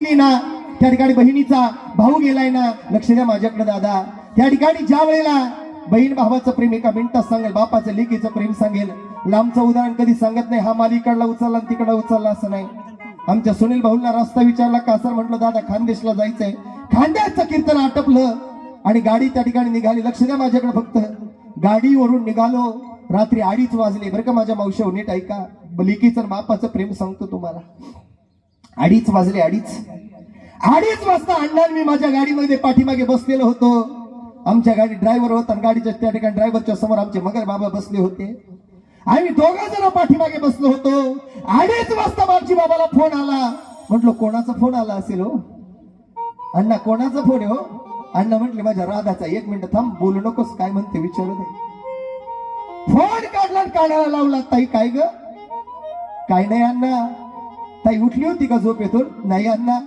ना त्या ठिकाणी बहिणीचा भाऊ गेलाय ना, लक्ष द्या माझ्याकडे दादा. त्या ठिकाणी ज्या वेळेला बहीण भावाचं प्रेम एका मिनिटात सांगेल, बापाचं लेकीचं प्रेम सांगेल, लांबचं उदाहरण कधी सांगत नाही. हा मालिकडला उचलला आणि तिकडला उचलला असं नाही. आमच्या सुनील भाऊंना रस्ता विचारला का सर, म्हटलं दादा खानदेशला जायचंय. खांद्याचं कीर्तन आटपलं आणि गाडी त्या ठिकाणी निघाली. लक्ष द्या माझ्याकडे फक्त. गाडीवरून निघालो, रात्री 2:30 वाजले. बरं का माझ्या मावशी, नीट ऐका, लेकीचं बापाचं प्रेम सांगतो तुम्हाला. 2:30 वाजले. 2:30 वाजता अण्णा मी माझ्या गाडीमध्ये पाठीमागे बसलेलो होतो. आमच्या गाडी ड्रायव्हर होता आणि गाडीच्या त्या ठिकाणी ड्रायव्हरच्या समोर आमचे मगर बाबा बसले होते. आम्ही दोघं जण पाठीमागे बसलो होतो. 2:30 वाजता बापजी बाबाला फोन आला. म्हटलं कोणाचा फोन आला असेल हो अण्णा, कोणाचा फोन आहे हो? अण्णा म्हटले माझ्या राधाचा. 1 मिनिट थांब, बोलू नकोस, काय म्हणते विचारू दे. फोन काढला, काढायला लावला. ताई काय ग? काय नाही अण्णा. ताई उठली होती का झोपेतून? नाही अण्णा.